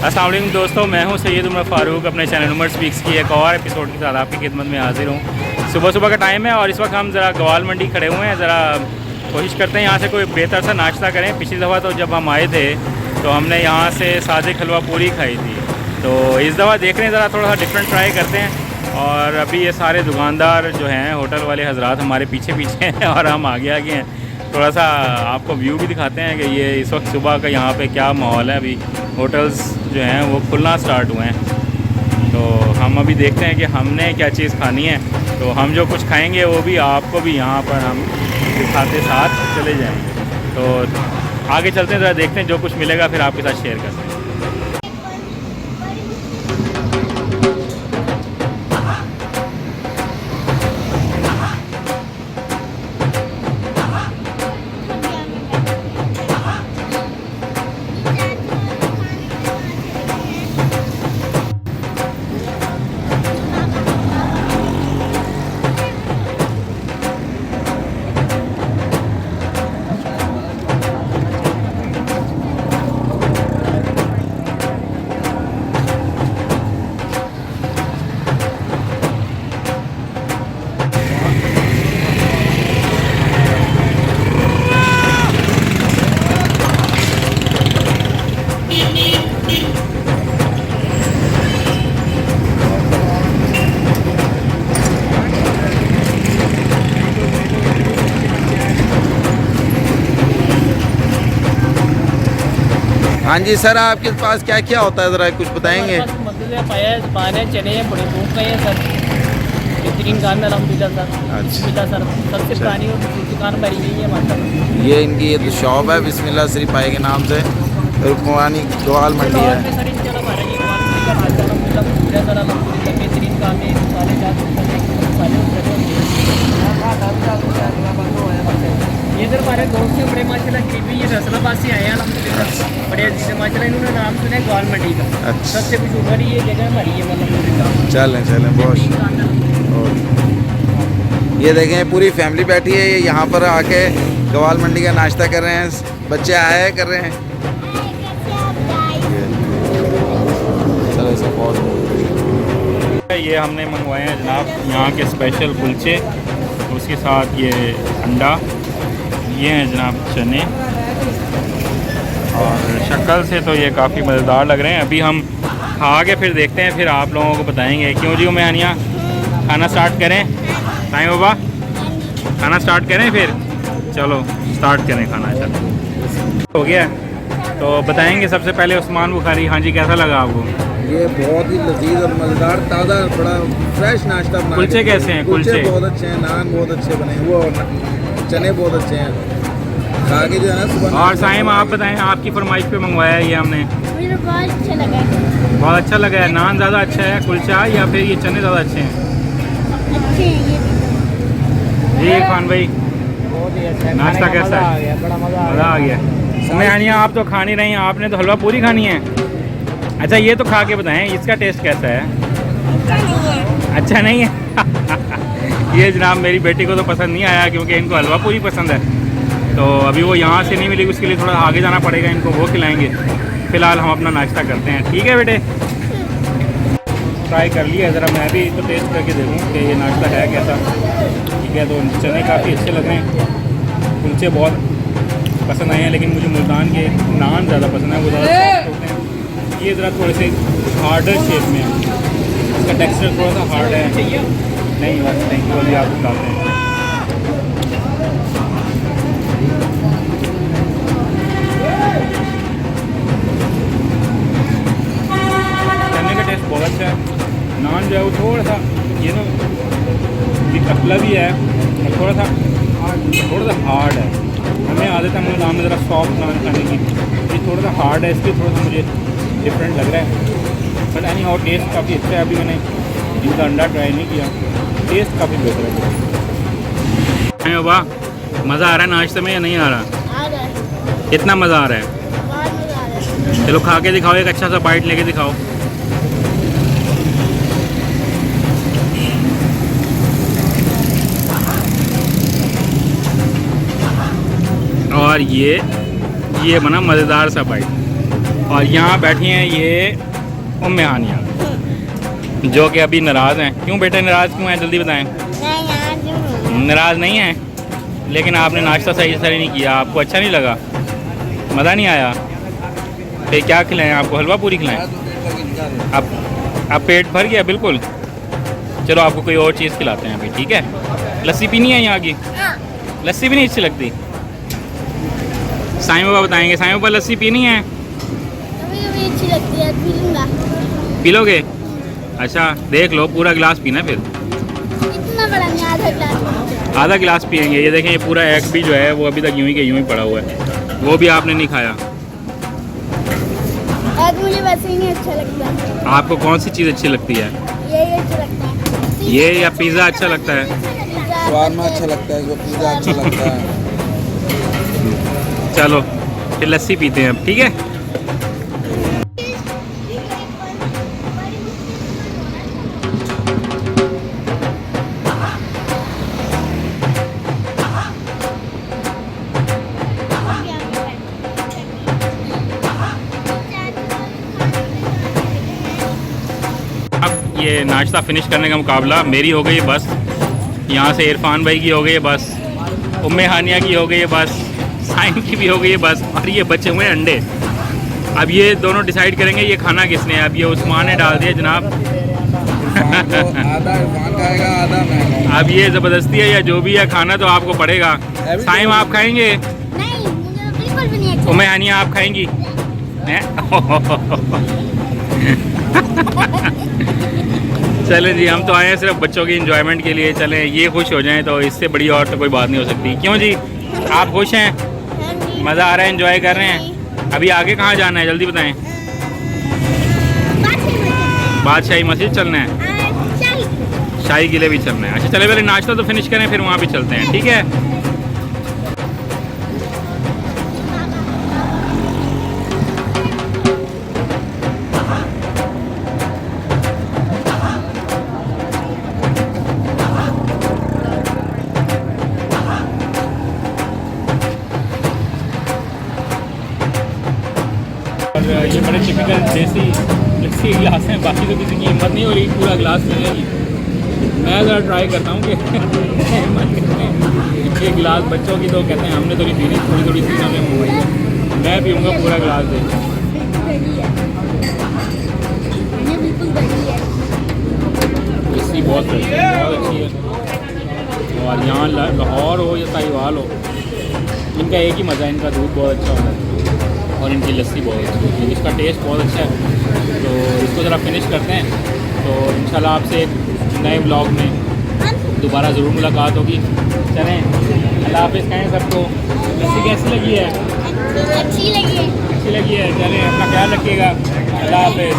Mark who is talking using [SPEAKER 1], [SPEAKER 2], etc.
[SPEAKER 1] अस्सलाम वालेकुम दोस्तों, मैं हूं सैयद उमर फ़ारूक। अपने चैनल उमर स्पीक्स की एक और एपिसोड के साथ आपकी खिदमत में हाजिर हूं। सुबह सुबह का टाइम है और इस वक्त हम ज़रा गवाल मंडी खड़े हुए हैं। ज़रा कोशिश करते हैं यहाँ से कोई बेहतर सा नाश्ता करें। पिछली दफ़ा तो जब हम आए थे तो हमने यहाँ से सादिक हलवा पूरी खाई थी, तो इस दफ़ा देख रहे हैं ज़रा थोड़ा सा डिफरेंट ट्राई करते हैं। और अभी ये सारे दुकानदार जो हैं, होटल वाले हजरात हमारे पीछे पीछे हैं और हम आगे आगे हैं। थोड़ा सा आपको व्यू भी दिखाते हैं कि ये इस वक्त सुबह का यहाँ पे क्या माहौल है। अभी होटल्स जो हैं वो खुलना स्टार्ट हुए हैं, तो हम अभी देखते हैं कि हमने क्या चीज़ खानी है। तो हम जो कुछ खाएंगे वो भी आपको भी यहाँ पर हम दिखाते साथ चले जाएंगे। तो आगे चलते हैं, ज़रा देखते हैं जो कुछ मिलेगा फिर आपके साथ शेयर करते हैं।
[SPEAKER 2] हाँ जी सर, आपके पास क्या क्या होता है, ज़रा कुछ बताएंगे?
[SPEAKER 3] पाया पान है, चने हैं, बड़े भूख गए हैं सर। बेहतरीन काम है अलहमदिल्ला सर। बिस्मिल्लाह सर, सबसे पुरानी और दुकान भरी हुई है माशाल्लाह।
[SPEAKER 2] ये इनकी ये शॉप है बिस्मिल्लाह श्री पाए के नाम से, रुकमानी गवाल मंडी है।
[SPEAKER 3] सर इंशाल्लाह हमारा ये बेहतरीन काम है। सारे ये सर हमारे दोस्त हैं बड़े माशाल्लाह, करीबी ये फैसलाबाद से आए हैं अलहमदिल्ला। बड़े अच्छे से माशाल्लाह, इन्होंने नाम सुना है गवाल मंडी का।
[SPEAKER 2] अच्छा,
[SPEAKER 3] सबसे मशहूर ये जगह हमारी है मतलब।
[SPEAKER 2] चलें बहुत। ये देखें पूरी फैमिली बैठी है, ये यहाँ पर आके गवाल मंडी का नाश्ता कर रहे हैं। बच्चे आए कर रहे हैं।
[SPEAKER 1] ये हमने मंगवाए हैं जनाब यहाँ के स्पेशल कुलचे, उसके साथ ये अंडा, ये हैं जनाब चने। और शक्ल से तो ये काफ़ी मज़ेदार लग रहे हैं। अभी हम खा के फिर देखते हैं, फिर आप लोगों को बताएंगे। क्यों जी उमैनिया, खाना स्टार्ट करें? टाइम बाबा खाना स्टार्ट करें? फिर चलो स्टार्ट करें खाना। चलो हो गया, तो बताएंगे सबसे पहले उस्मान बुखारी। हाँ जी, कैसा लगा आपको?
[SPEAKER 2] ये बहुत ही लजीज और मज़ेदार ताज़ा बड़ा फ्रेश नाश्ता बना।
[SPEAKER 1] कुलचे कैसे हैं? कुलचे
[SPEAKER 2] बहुत अच्छे हैं, नान बहुत अच्छे बने हैं, वो चने बहुत अच्छे हैं। खा के जो है ना सुबह।
[SPEAKER 1] और साइम आप बताएं, आपकी फरमाइश पे मंगवाया है ये हमने।
[SPEAKER 4] मुझे बहुत अच्छा लगा है।
[SPEAKER 1] बहुत अच्छा लगा है। नान ज़्यादा अच्छा है कुलचा, या फिर ये चने ज़्यादा अच्छे हैं?
[SPEAKER 4] अच्छे हैं ये भी।
[SPEAKER 1] जी खान भाई,
[SPEAKER 3] बहुत ही अच्छा
[SPEAKER 1] नाश्ता कैसा है?
[SPEAKER 3] बड़ा
[SPEAKER 1] मज़ा आ गया। उमैनिया आप तो खा नहीं रही हैं, आपने तो हलवा पूरी खानी है। अच्छा ये तो खा के बताएं, इसका टेस्ट कैसा है? अच्छा नहीं है। ये जनाब मेरी बेटी को तो पसंद नहीं आया, क्योंकि इनको हलवा पूरी पसंद है। तो अभी वो यहाँ से नहीं मिलेगी, उसके लिए थोड़ा आगे जाना पड़ेगा, इनको वो खिलाएंगे। फ़िलहाल हम अपना नाश्ता करते हैं। ठीक है बेटे, ट्राई कर लिया, ज़रा मैं भी तो टेस्ट करके देखूँ कि ये नाश्ता है कैसा। ठीक है, तो चने काफ़ी अच्छे लग रहे हैं। कुलचे बहुत पसंद आए हैं, लेकिन मुझे मुल्तान के नान ज़्यादा पसंद है, वो ज़्यादा सॉफ्ट होते हैं। ये ज़रा थोड़े से हार्डर शेप में है, इसका टेक्सचर थोड़ा सा हार्ड है। नहीं बस थैंक यू, अभी आप बताते हैं। चने का टेस्ट बहुत अच्छा है। नान जो है वो थोड़ा सा ये ना ये पतला भी है और थोड़ा सा हार्ड है। हमें आदत है मुल्तान में ज़रा सॉफ्ट नान खाने की, ये थोड़ा सा हार्ड है, इसलिए थोड़ा सा मुझे डिफरेंट लग रहा है। बट एनी हाउ टेस्ट काफ़ी अच्छा है। अभी मैंने इनका अंडा ट्राई नहीं किया, टेस्ट काफ़ी बेहतर है। बाबा मज़ा आ रहा है नाश्ते में या नहीं आ रहा?
[SPEAKER 4] आ रहा है,
[SPEAKER 1] कितना मज़ा आ रहा है?
[SPEAKER 4] बहुत मज़ा आ रहा है।
[SPEAKER 1] चलो खा के दिखाओ, एक अच्छा सा बाइट लेके दिखाओ। और ये बना मज़ेदार सा बाइट। और यहाँ बैठी हैं ये उम्मे हानिया, जो कि अभी नाराज़ हैं। क्यों बेटे नाराज़ क्यों हैं, जल्दी बताएं।
[SPEAKER 4] मैं यहाँ जो हूँ।
[SPEAKER 1] नाराज़ नहीं हैं, लेकिन आपने नाश्ता सही से नहीं किया, आपको अच्छा नहीं लगा, मज़ा नहीं आया। फिर क्या खिलाएं आपको, हलवा पूरी खिलाएं? आप पेट भर गया बिल्कुल? चलो आपको कोई और चीज़ खिलाते हैं अभी, ठीक है? लस्सी पीनी है यहाँ की? लस्सी भी नहीं अच्छी लगती? साईं बाबा बताएंगे। साईं बाबा लस्सी पीनी है?
[SPEAKER 4] कभी कभी अच्छी लगती है, पी लूँगा।
[SPEAKER 1] पी लोगे? अच्छा देख लो, पूरा गिलास पीना फिर।
[SPEAKER 4] इतना बड़ा नहीं, आधा गिलास।
[SPEAKER 1] आधा गिलास पियेंगे। ये देखें, ये पूरा एग भी जो है वो अभी तक यूं ही के यूं ही पड़ा हुआ है, वो भी आपने नहीं खाया।
[SPEAKER 4] आज मुझे वैसे ही नहीं अच्छा लगता।
[SPEAKER 1] आपको कौन सी चीज़ अच्छी लगती है?
[SPEAKER 4] ये अच्छा लगता है।
[SPEAKER 1] ये या पिज़्ज़ा अच्छा लगता है?
[SPEAKER 2] शवारमा अच्छा लगता है, इसको पिज़्ज़ा अच्छा लगता है।
[SPEAKER 1] चलो फिर लस्सी पीते हैं अब, ठीक है? अब ये नाश्ता फिनिश करने का मुकाबला मेरी हो गई बस, यहाँ से इरफान भाई की हो गई है बस, उम्मे हानिया की हो गई है बस, साइन की भी हो गई है बस, और ये बचे हुए हैं अंडे। अब ये दोनों डिसाइड करेंगे ये खाना किसने है। अब ये उस्मान ने डाल दिया जनाब।
[SPEAKER 2] आधा इरफान खाएगा, आधा मैं खाऊंगा।
[SPEAKER 1] अब ये ज़बरदस्ती है या जो भी है, खाना तो आपको पड़ेगा। साइम आप खाएंगे?
[SPEAKER 4] नहीं, मुझे तो बिल्कुल भी नहीं अच्छा।
[SPEAKER 1] उम्मे हानिया आप खाएंगी? हैं? चलें जी, हम तो आए हैं सिर्फ बच्चों की एंजॉयमेंट के लिए। चलें ये खुश हो जाएं तो इससे बड़ी और तो कोई बात नहीं हो सकती। क्यों जी, आप खुश हैं?
[SPEAKER 4] हाँ जी।
[SPEAKER 1] मज़ा आ रहा है, एंजॉय कर रहे हैं? अभी आगे कहाँ जाना है, जल्दी बताएं। बादशाही मस्जिद चलना है, शाही किले भी चलना है। अच्छा चले पहले नाश्ता तो फिनिश करें, फिर वहाँ भी चलते हैं, ठीक है? और ये बड़े टिपिकल देसी लस्सी के गिलास हैं, बाकी तो किसी की हिम्मत नहीं हो रही पूरा गिलास पीने की। मैं ज़रा ट्राई करता हूँ कि एक गिलास बच्चों की तो कहते हैं हमने तो नहीं पीनी, थोड़ी थोड़ी सी हमें मुँह में, मैं पीऊँगा पूरा गिलास दे।
[SPEAKER 4] ये बिल्कुल बड़ी है।
[SPEAKER 1] लस्सी बहुत अच्छी है, बहुत अच्छी है। और यहाँ लाहौर हो या साहिवाल हो, इनका एक ही मज़ा है, इनका दूध बहुत अच्छा होता है और इनकी लस्सी बहुत अच्छी है, इसका टेस्ट बहुत अच्छा है। तो इसको ज़रा फिनिश करते हैं, तो इंशाल्लाह आपसे एक नए ब्लॉग में दोबारा ज़रूर मुलाकात होगी। चलें, अल्लाह हाफ़िज़ कहें सबको। लस्सी कैसी लगी है?
[SPEAKER 4] अच्छी लगी है।
[SPEAKER 1] अच्छी लगी है। चलें, अपना ख्याल रखिएगा। अल्लाह हाफ़िज़।